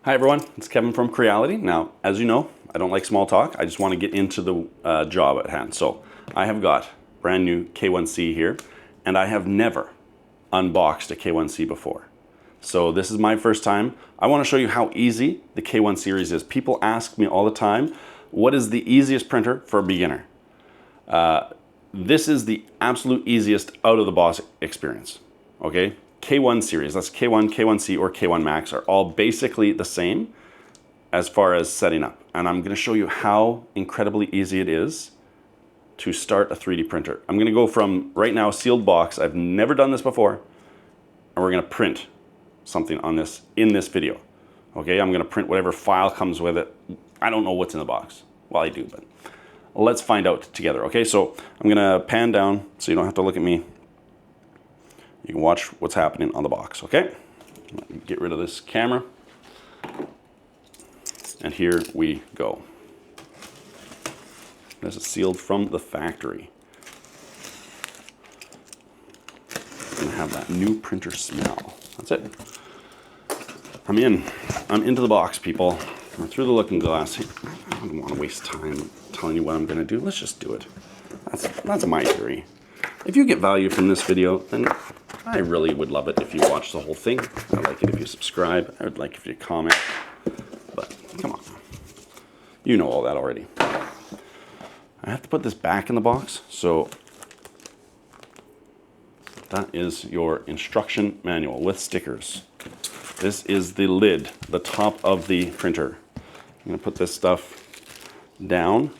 Hi everyone, it's Kevin from Creality. Now, as you know, I don't like small talk. I just want to get into the job at hand. So I have got brand new K1C here, and I have never unboxed a K1C before. So this is my first time. I want to show you how easy the K1 series is. People ask me all the time, what is the easiest printer for a beginner? This is the absolute easiest out of the box experience, okay? K1 series, that's K1, K1C, or K1 Max are all basically the same as far as setting up. And I'm gonna show you how incredibly easy it is to start a 3D printer. I'm gonna go from, right now, sealed box. I've never done this before, and we're gonna print something on this in this video, okay? I'm gonna print whatever file comes with it. I don't know what's in the box. Well, I do, but let's find out together, okay? So I'm gonna pan down so you don't have to look at me. You can watch what's happening on the box, okay? Get rid of this camera. And here we go. This is sealed from the factory. It's gonna have that new printer smell. That's it. I'm in. I'm into the box, people. I'm through the looking glass. I don't want to waste time telling you what I'm gonna do. Let's just do it. That's my theory. If you get value from this video, then I really would love it if you watch the whole thing. I'd like it if you subscribe. I would like if you comment. But come on. You know all that already. I have to put this back in the box. So that is your instruction manual with stickers. This is the lid, the top of the printer. I'm going to put this stuff down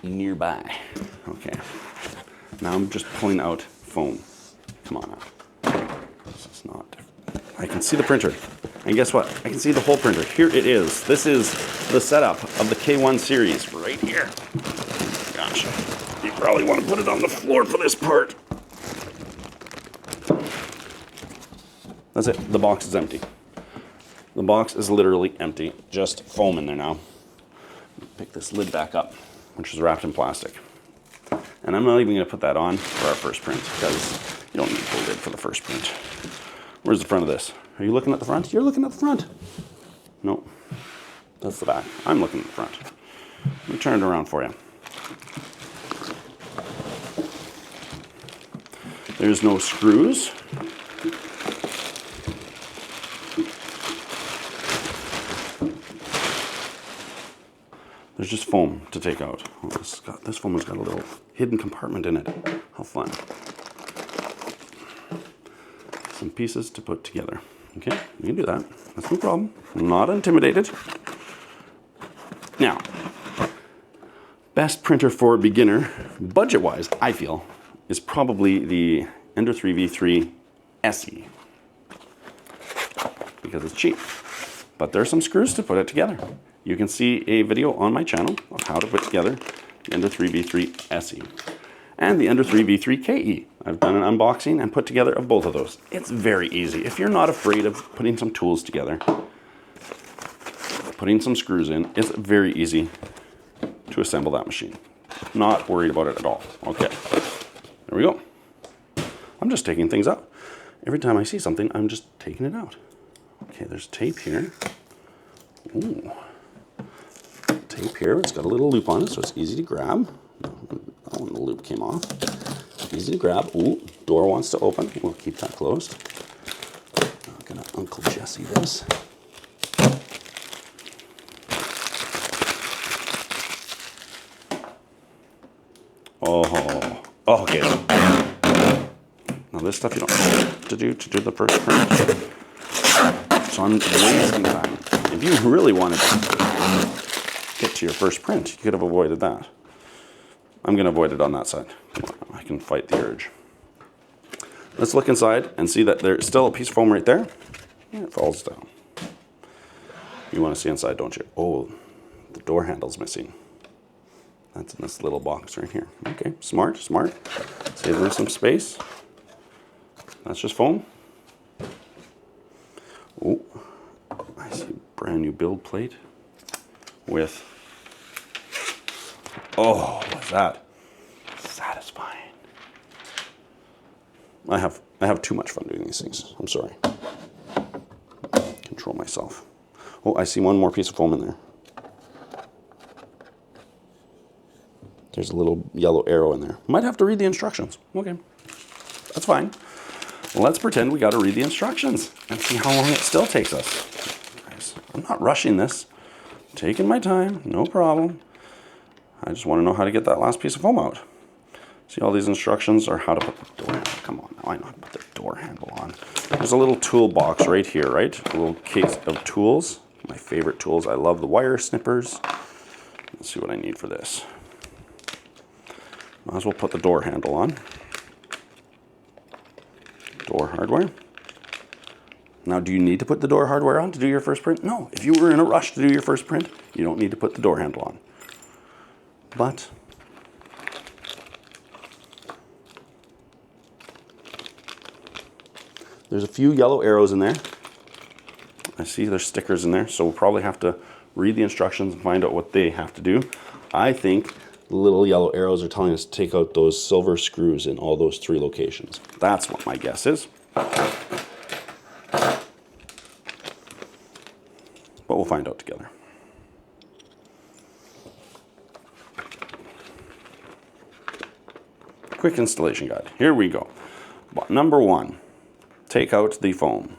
nearby. Okay. Now I'm just pulling out foam. Come on now. This is not. I can see the printer. And guess what? I can see the whole printer. Here it is. This is the setup of the K1 series right here. Gosh, you probably want to put it on the floor for this part. That's it. The box is empty. The box is literally empty. Just foam in there now. Pick this lid back up, which is wrapped in plastic. And I'm not even going to put that on for our first print because you don't need the lid for the first print. Where's the front of this? Are you looking at the front? You're looking at the front. No, that's the back. I'm looking at the front. Let me turn it around for you. There's no screws. There's just foam to take out. Oh, this foam has got a little hidden compartment in it. How fun. Some pieces to put together. Okay, you can do that. That's no problem. I'm not intimidated. Now, best printer for a beginner, budget-wise, I feel, is probably the Ender 3 V3 SE. Because it's cheap. But there are some screws to put it together. You can see a video on my channel of how to put together the Ender 3 V3 SE and the Ender 3 V3 KE. I've done an unboxing and put together of both of those. It's very easy. If you're not afraid of putting some tools together, putting some screws in, it's very easy to assemble that machine. Not worried about it at all. Okay, there we go. I'm just taking things out. Every time I see something, I'm just taking it out. Okay, there's tape here. Ooh. Tape here, it's got a little loop on it, so it's easy to grab. Oh, and the loop came off. Easy to grab. Ooh, door wants to open. We'll keep that closed. I'm gonna Uncle Jesse this. Oh, okay. Now this stuff you don't have to do the first print. So I'm wasting time. If you really wanted to get to your first print, you could have avoided that. I'm going to avoid it on that side. I can fight the urge. Let's look inside and see that there's still a piece of foam right there. And it falls down. You want to see inside, don't you? Oh, the door handle's missing. That's in this little box right here. Okay, smart, smart. Save them some space. That's just foam. Oh, I see a brand new build plate with, oh, what's that? Satisfying. I have too much fun doing these things. I'm sorry. control myself. Oh, I see one more piece of foam in there. There's a little yellow arrow in there. Might have to read the instructions. Okay, that's fine. Let's pretend we got to read the instructions and see how long it still takes us. Guys, I'm not rushing this. I'm taking my time, no problem. I just want to know how to get that last piece of foam out. See, all these instructions are how to put the door handle. Come on now, I know how to put the door handle on. There's a little toolbox right here, right? A little case of tools. My favorite tools. I love the wire snippers. Let's see what I need for this. Might as well put the door handle on. Door hardware. Now, do you need to put the door hardware on to do your first print? No. If you were in a rush to do your first print, you don't need to put the door handle on. But there's a few yellow arrows in there. I see there's stickers in there, so we'll probably have to read the instructions and find out what they have to do. I think the little yellow arrows are telling us to take out those silver screws in all those 3 locations. That's what my guess is. But we'll find out together. Quick installation guide. Here we go. Number 1, take out the foam.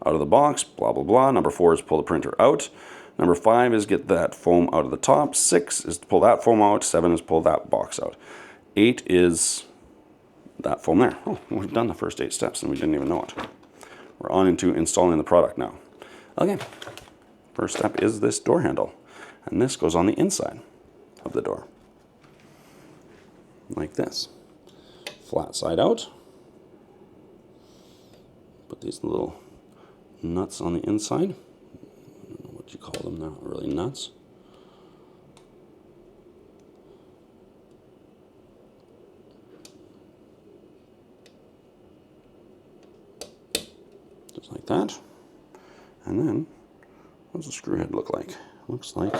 Out of the box, blah, blah, blah. Number 4 is pull the printer out. Number 5 is get that foam out of the top. 6 is to pull that foam out. 7 is pull that box out. 8 is that foam there. Oh, we've done the first 8 steps and we didn't even know it. We're on into installing the product now. Okay, first step is this door handle. And this goes on the inside of the door. Like this. Flat side out. Put these little nuts on the inside. I don't know what you call them, they're not really nuts. Just like that. And then, what does the screw head look like? Looks like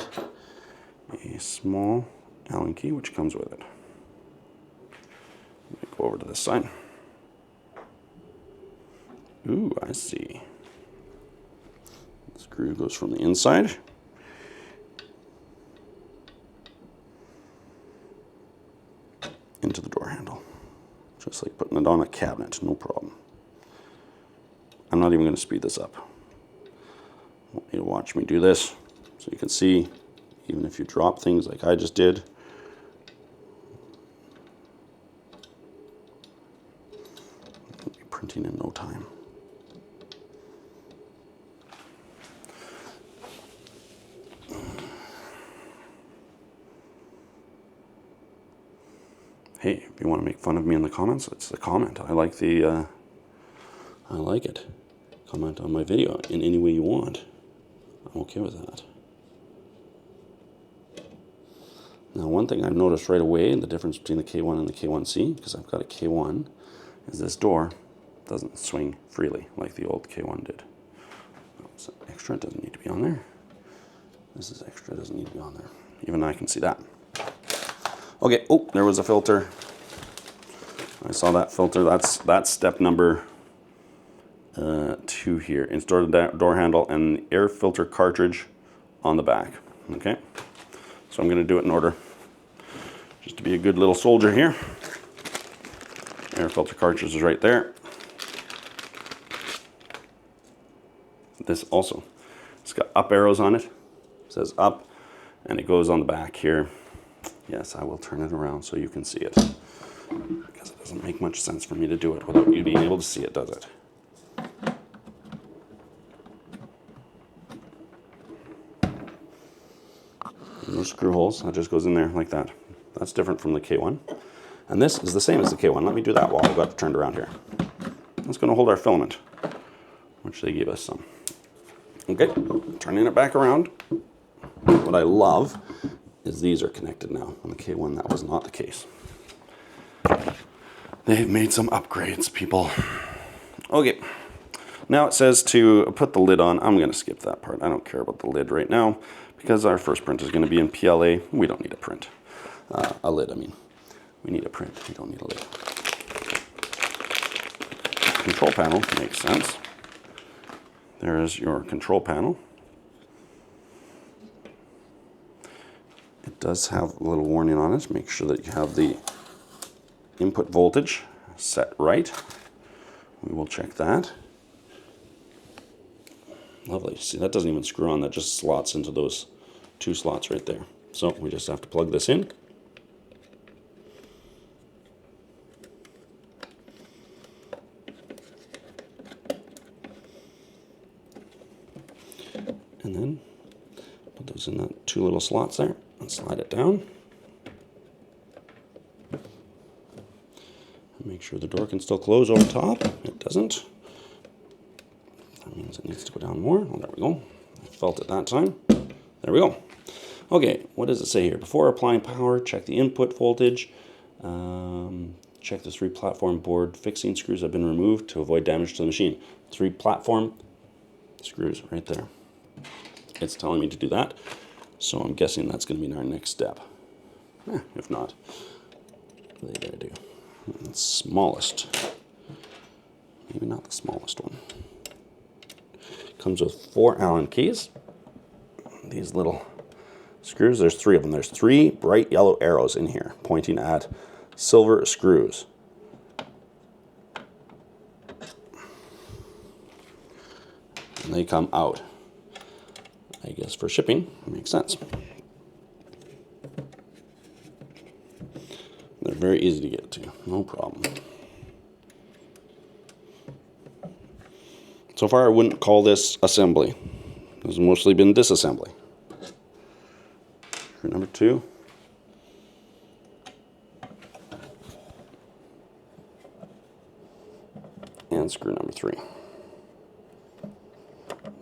a small Allen key which comes with it. Let me go over to this side. Ooh, I see. The screw goes from the inside. Into the door handle. Just like putting it on a cabinet, no problem. I'm not even going to speed this up. I want you to watch me do this so you can see, even if you drop things like I just did, it'll be printing in no time. Hey, if you want to make fun of me in the comments, it's a comment. I like the, I like it. Comment on my video in any way you want. I'm okay with that. Now, one thing I've noticed right away, the difference between the K1 and the K1C, because I've got a K1, is this door doesn't swing freely like the old K1 did. So extra doesn't need to be on there. This is extra, doesn't need to be on there. Even I can see that. Okay, oh, there was a filter. I saw that filter. That's step number 2 here. Install the door handle and the air filter cartridge on the back. Okay, so I'm going to do it in order, just to be a good little soldier here. Air filter cartridge is right there. This also, it's got up arrows on it. It says up, and it goes on the back here. Yes, I will turn it around so you can see it, because it doesn't make much sense for me to do it without you being able to see it, does it? No screw holes, that just goes in there like that. That's different from the K1. And this is the same as the K1. Let me do that while I've got it turned around here. That's going to hold our filament, which they gave us some. Okay, turning it back around. What I love is these are connected now. On the K1, that was not the case. They've made some upgrades, people. Okay, now it says to put the lid on. I'm going to skip that part. I don't care about the lid right now, because our first print is going to be in PLA. We don't need a print. A lid, I mean. We need a print. We don't need a lid. Control panel makes sense. There's your control panel. It does have a little warning on it. Make sure that you have the input voltage set right. We will check that. Lovely. See, that doesn't even screw on. That just slots into those two slots right there. So we just have to plug this in. And then put those in that two little slots there and slide it down. And make sure the door can still close over top. It doesn't. That means it needs to go down more. Oh, there we go. I felt it that time. There we go. Okay, what does it say here? Before applying power, check the input voltage. Check the 3 platform board fixing screws have been removed to avoid damage to the machine. 3 platform screws right there. It's telling me to do that, so I'm guessing that's going to be our next step. If not, what they gotta do? The smallest, maybe not the smallest one. Comes with 4 Allen keys. These little screws, there's 3 of them. There's 3 bright yellow arrows in here pointing at silver screws. And they come out. I guess for shipping, it makes sense. They're very easy to get to, no problem. So far I wouldn't call this assembly. It's mostly been disassembly. Screw number 2. And screw number 3.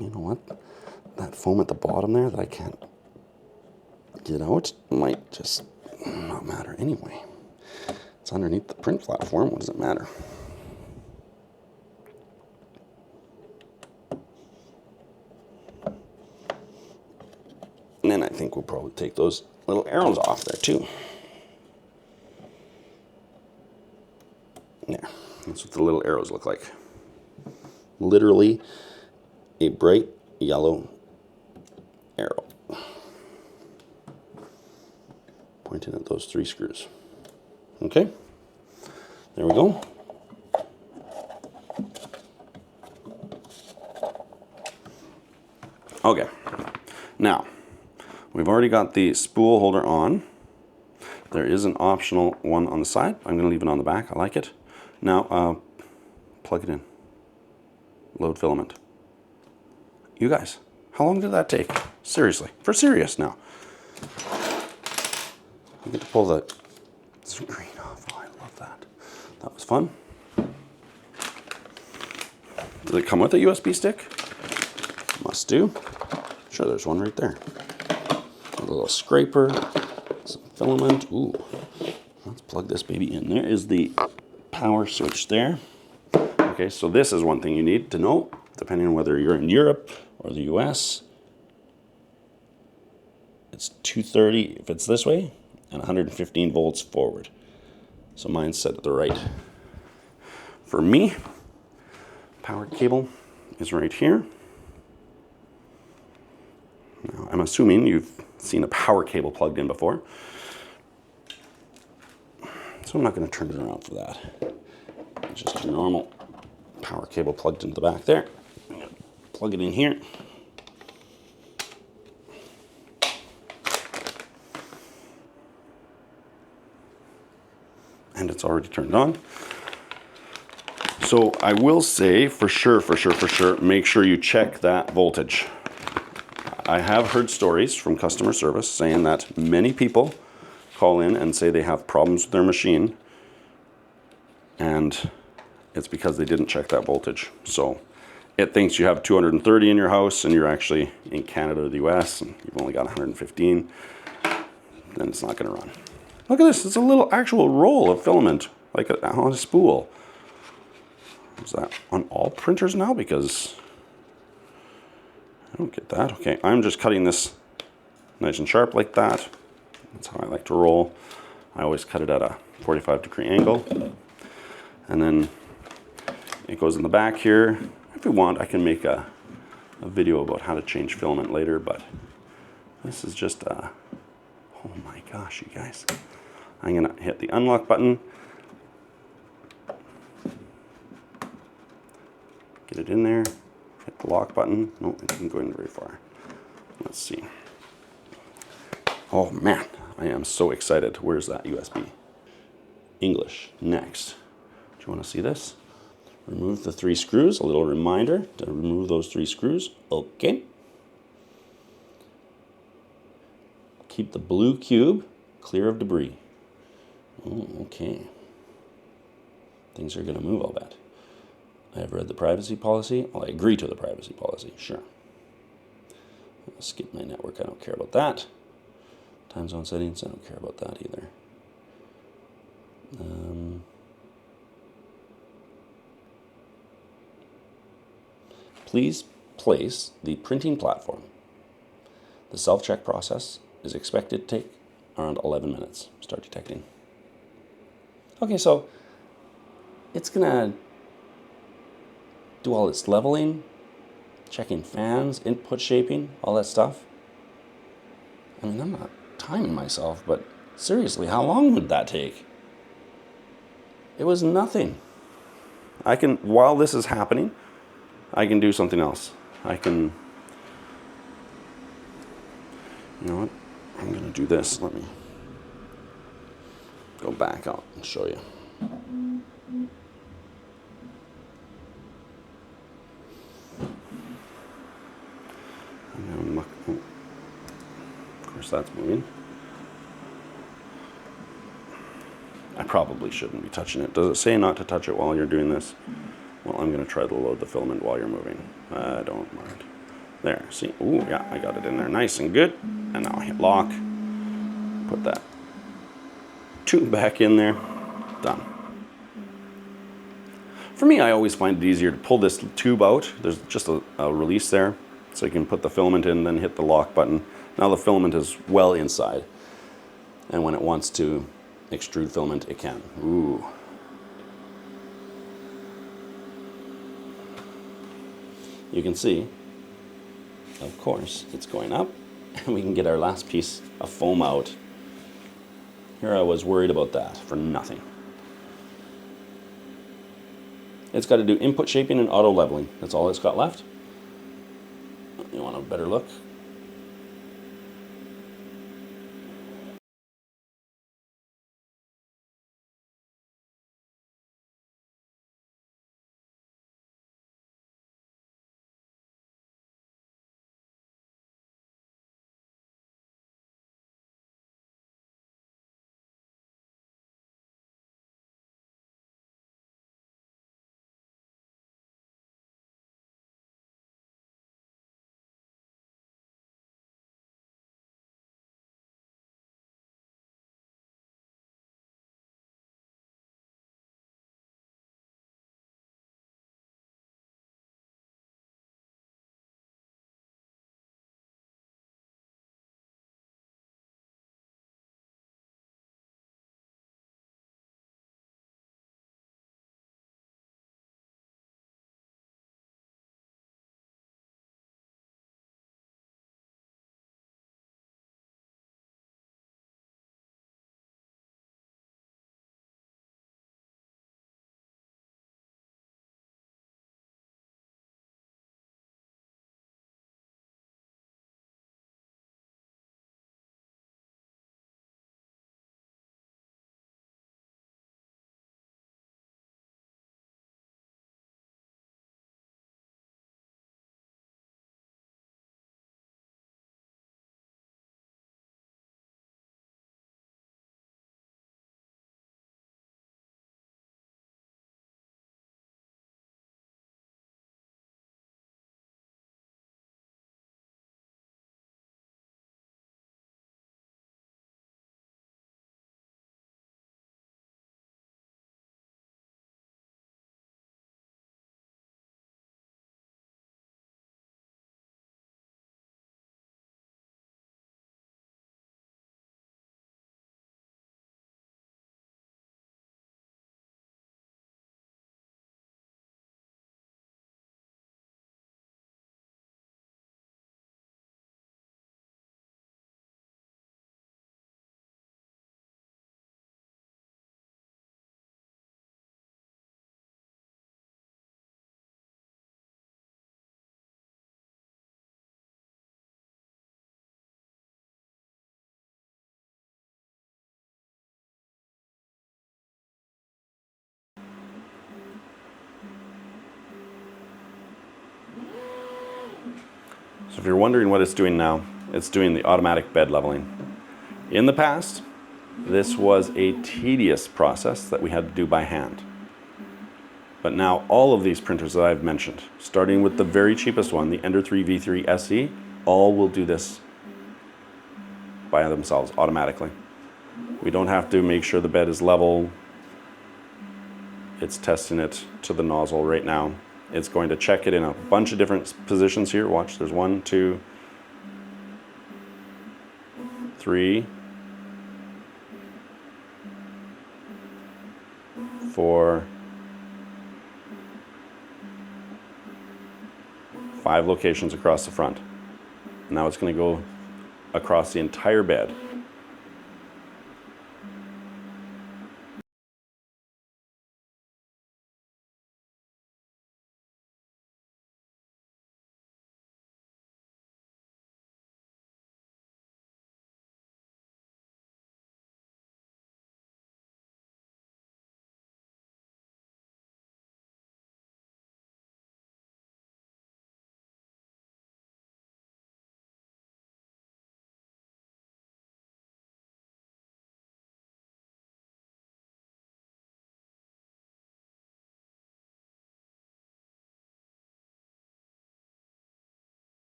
You know what? That foam at the bottom there that I can't get out might just not matter anyway. It's underneath the print platform. What does it matter? And then I think we'll probably take those little arrows off there too. Yeah, that's what the little arrows look like. Literally a bright yellow arrow pointing at those 3 screws. Okay, there we go. Okay, now we've already got the spool holder on. There is an optional one on the side. I'm going to leave it on the back. I like it. Now plug it in. Load filament. You guys, how long did that take? Seriously, for serious now. You get to pull the screen off. Oh, I love that. That was fun. Does it come with a USB stick? Must do. Sure, there's one right there. A little scraper, some filament. Ooh, let's plug this baby in. There is the power switch there. Okay, so this is one thing you need to know, depending on whether you're in Europe or the US. It's 230 if it's this way, and 115 volts forward. So mine's set at the right. For me, power cable is right here. Now, I'm assuming you've seen a power cable plugged in before. So I'm not going to turn it around for that. It's just a normal power cable plugged into the back there. I'm going to plug it in here. And it's already turned on. So I will say for sure, make sure you check that voltage. I have heard stories from customer service saying that many people call in and say they have problems with their machine, and it's because they didn't check that voltage. So it thinks you have 230 in your house and you're actually in Canada or the US and you've only got 115, then it's not going to run. Look at this, it's a little actual roll of filament, like on a spool. Is that on all printers now? Because I don't get that. Okay, I'm just cutting this nice and sharp like that. That's how I like to roll. I always cut it at a 45-degree angle. And then it goes in the back here. If we want, I can make a a video about how to change filament later, but this is just a, oh my gosh, you guys. I'm gonna hit the unlock button, get it in there, hit the lock button. No, it didn't go in very far. Let's see. Oh man, I am so excited. Where's that USB? English, next. Do you want to see this? Remove the 3 screws, a little reminder to remove those 3 screws. Okay. Keep the blue cube clear of debris. Oh, okay. Things are going to move, I'll bet. I have read the privacy policy. Well, I agree to the privacy policy, sure. I'll skip my network, I don't care about that. Time zone settings, I don't care about that either. Please place the printing platform. The self-check process is expected to take around 11 minutes. Start detecting. Okay, so it's gonna do all its leveling, checking fans, input shaping, all that stuff. I mean, I'm not timing myself, but seriously, how long would that take? It was nothing. I can, while this is happening, I can do something else. I can, you know what? I'm gonna do this. Let me go back out and show you. Of course, that's moving. I probably shouldn't be touching it. Does it say not to touch it while you're doing this? Well, I'm going to try to load the filament while you're moving. I don't mind. There, see? Ooh, yeah, I got it in there nice and good. And now I hit lock. Put that tube back in there. Done. For me, I always find it easier to pull this tube out. There's just a release there. So you can put the filament in, then hit the lock button. Now the filament is well inside. And when it wants to extrude filament, it can. Ooh. You can see, of course, it's going up, and we can get our last piece of foam out. Here I was worried about that for nothing. It's got to do input shaping and auto leveling. That's all it's got left. You want a better look? So if you're wondering what it's doing now, it's doing the automatic bed leveling. In the past, this was a tedious process that we had to do by hand. But now all of these printers that I've mentioned, starting with the very cheapest one, the Ender 3 V3 SE, all will do this by themselves automatically. We don't have to make sure the bed is level. It's testing it to the nozzle right now. It's going to check it in a bunch of different positions here. Watch, there's 1, 2, 3, 4, 5 locations across the front. Now it's going to go across the entire bed.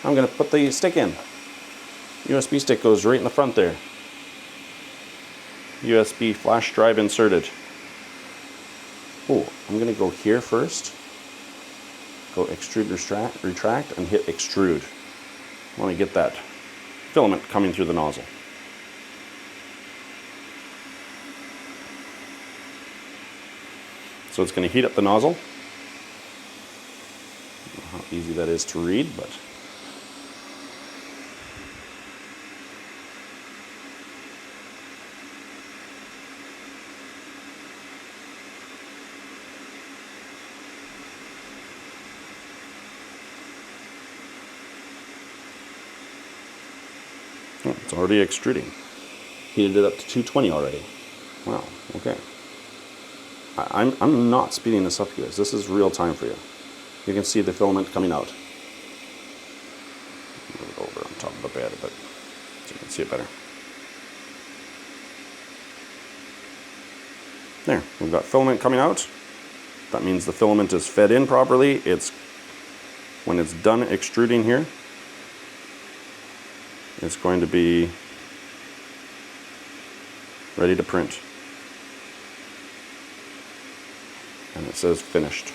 I'm going to put the stick in. USB stick goes right in the front there. USB flash drive inserted. Oh, I'm going to go here first. Go extrude, retract, and hit extrude. I want to get that filament coming through the nozzle. So it's going to heat up the nozzle. I don't know how easy that is to read, but oh, it's already extruding. Heated it up to 220 already. Wow, okay. I'm not speeding this up, guys. This is real time for you. You can see the filament coming out. Move it over on top of the bed a bit so you can see it better. There, we've got filament coming out. That means the filament is fed in properly. When it's done extruding here, it's going to be ready to print. And it says finished.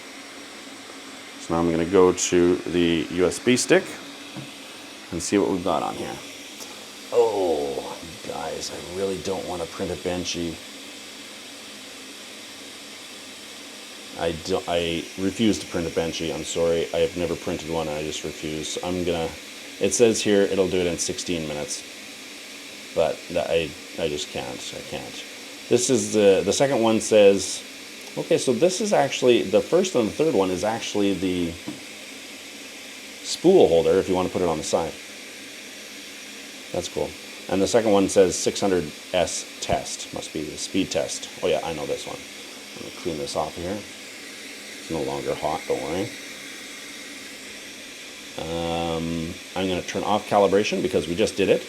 So now I'm going to go to the USB stick and see what we've got on here. Oh, guys, I really don't want to print a Benchy. I refuse to print a Benchy. I'm sorry. I have never printed one. I just refuse. It says here it'll do it in 16 minutes. But I just can't. I can't. This is the second one says, okay, so this is actually, the first and the third one is actually the spool holder if you want to put it on the side. That's cool. And the second one says 600S test. Must be the speed test. Oh yeah, I know this one. I'm going to clean this off here. It's no longer hot, don't worry. I'm going to turn off calibration because we just did it.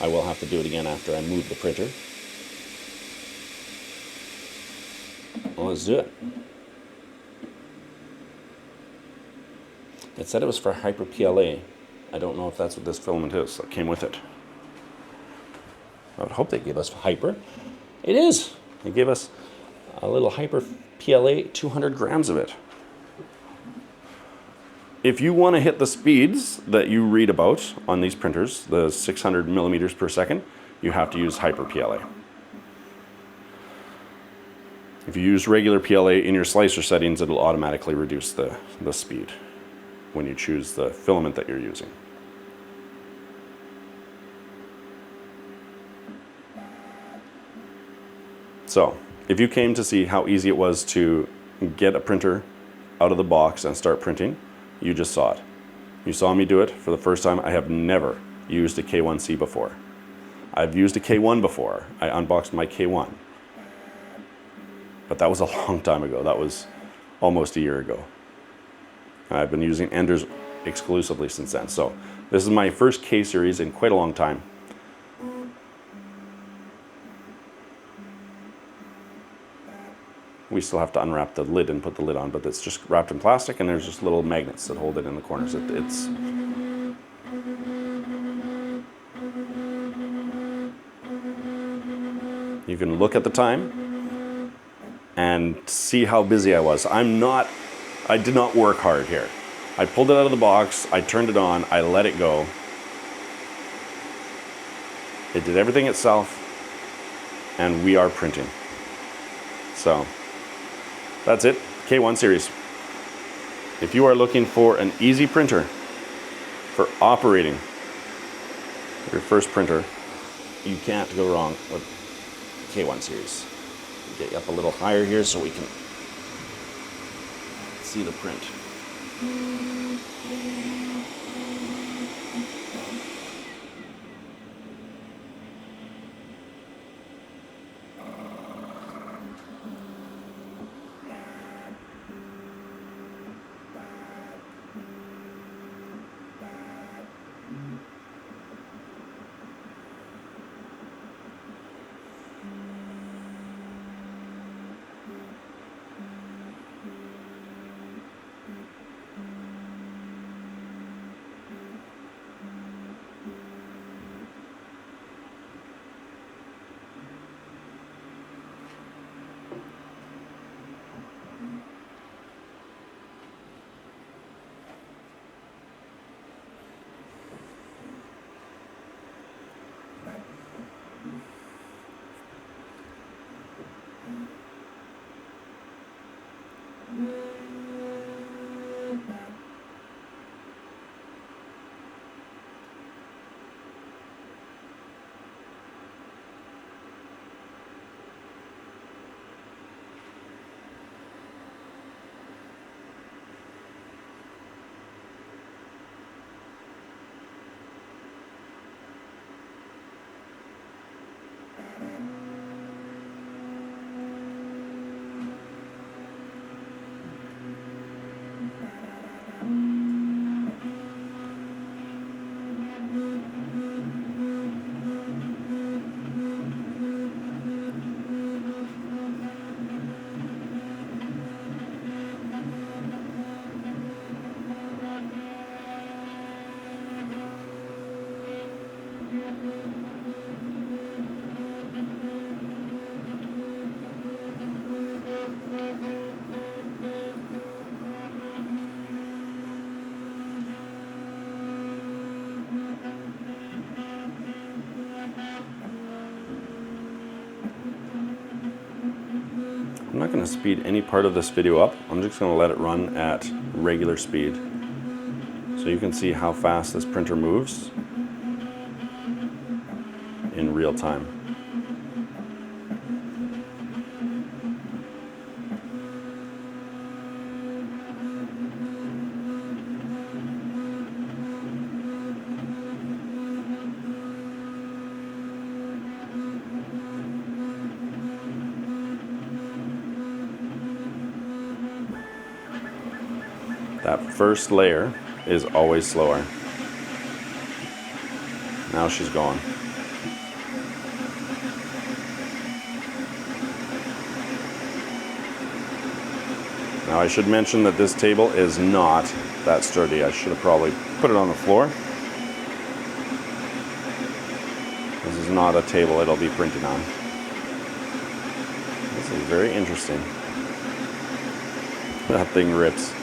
I will have to do it again after I move the printer. Well, let's do it. It said it was for Hyper PLA. I don't know if that's what this filament is that came with it. I would hope they gave us Hyper. It is. They gave us a little Hyper PLA, 200 grams of it. If you want to hit the speeds that you read about on these printers, the 600 millimeters per second, you have to use Hyper PLA. If you use regular PLA in your slicer settings, it'll automatically reduce the speed when you choose the filament that you're using. So if you came to see how easy it was to get a printer out of the box and start printing, you just saw it. You saw me do it for the first time. I have never used a K1C before. I've used a K1 before. I unboxed my K1. But that was a long time ago. That was almost a year ago. I've been using Enders exclusively since then. So this is my first K series in quite a long time. We still have to unwrap the lid and put the lid on, but it's just wrapped in plastic, and there's just little magnets that hold it in the corners. It's you can look at the time and see how busy I was. I did not work hard here. I pulled it out of the box, I turned it on, I let it go. It did everything itself, and we are printing. So that's it, K1 series. If you are looking for an easy printer for operating your first printer, you can't go wrong with K1 series. Get you up a little higher here so we can see the print. I'm not going to speed any part of this video up. I'm just going to let it run at regular speed so you can see how fast this printer moves in real time. That first layer is always slower. Now she's gone. Now I should mention that this table is not that sturdy. I should have probably put it on the floor. This is not a table it'll be printing on. This is very interesting. That thing rips.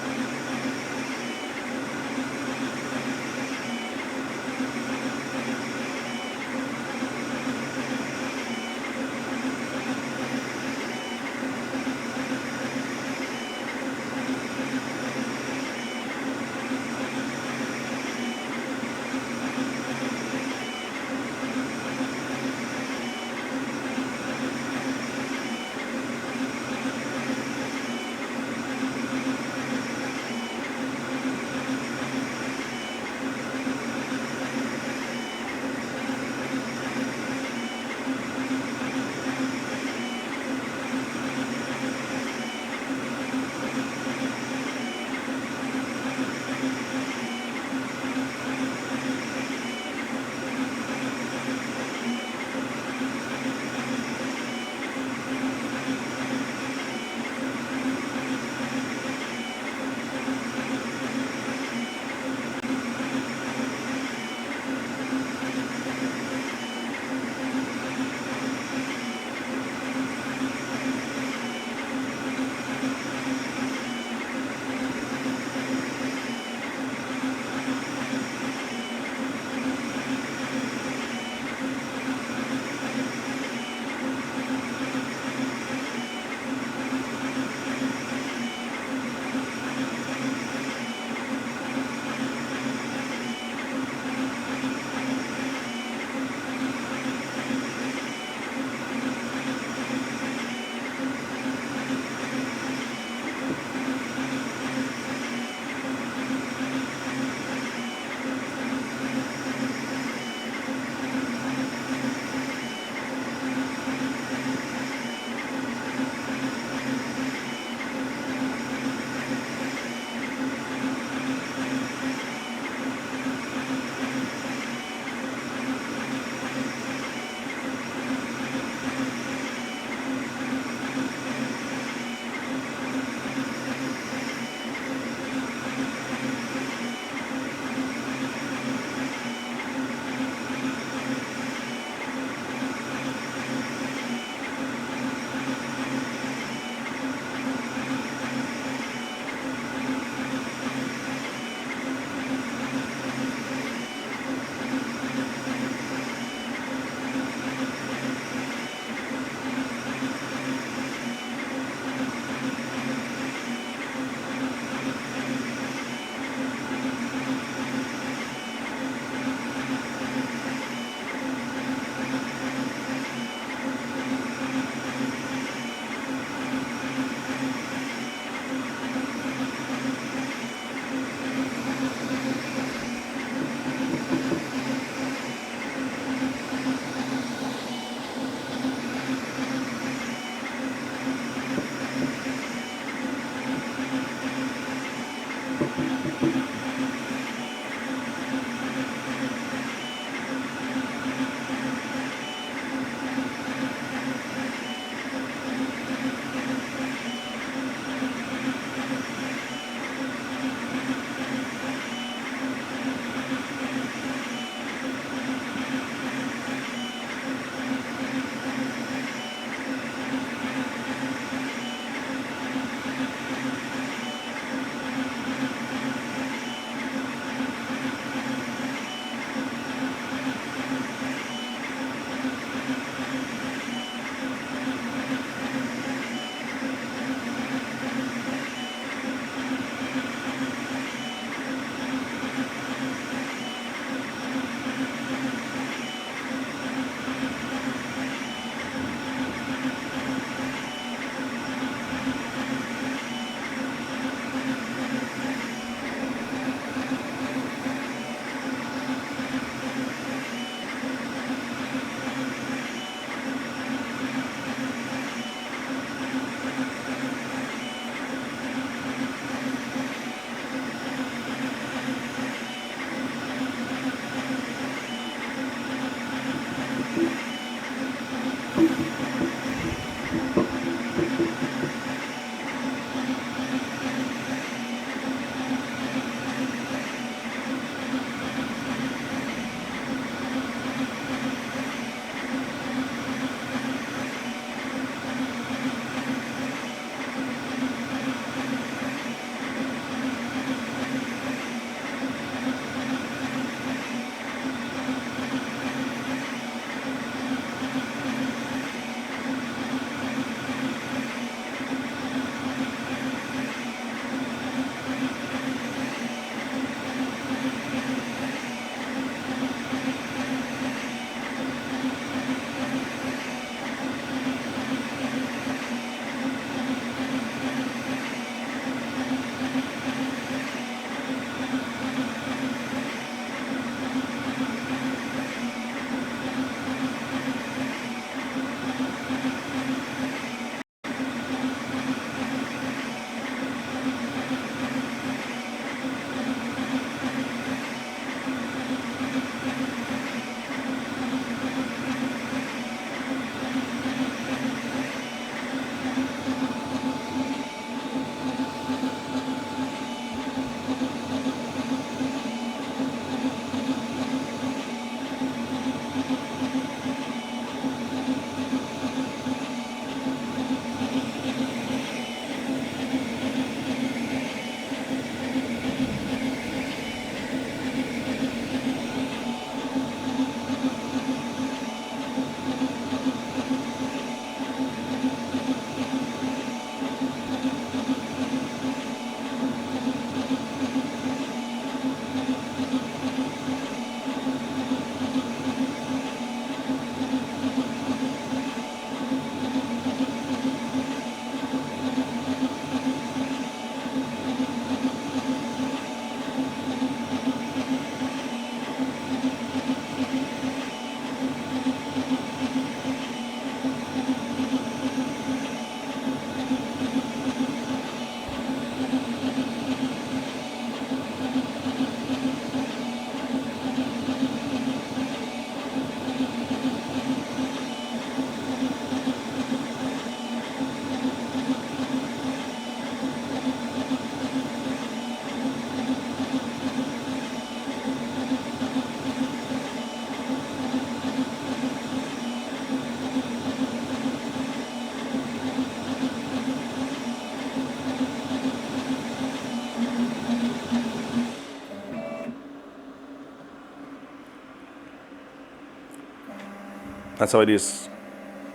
That's how it is.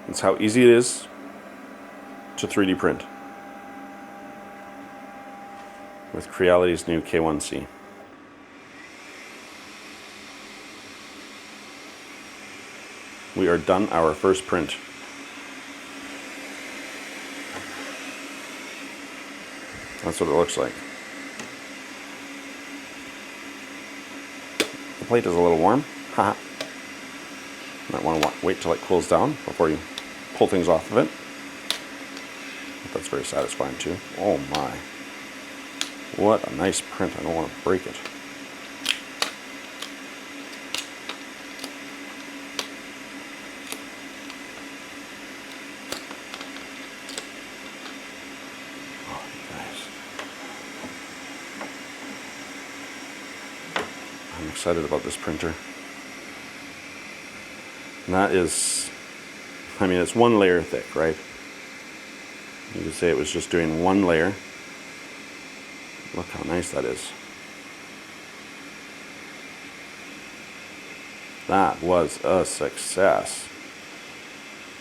That's how easy it is to 3D print with Creality's new K1C. We are done our first print. That's what it looks like. The plate is a little warm. Haha. Might want to wait till it cools down before you pull things off of it. But that's very satisfying too. Oh my. What a nice print. I don't want to break it. I'm excited about this printer. And that is, I mean, it's one layer thick, right? You could say it was just doing one layer. Look how nice that is. That was a success.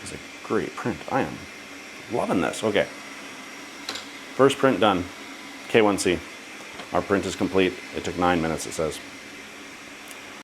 It's a great print. I am loving this. Okay. First print done. K1C. Our print is complete. It took 9 minutes, it says.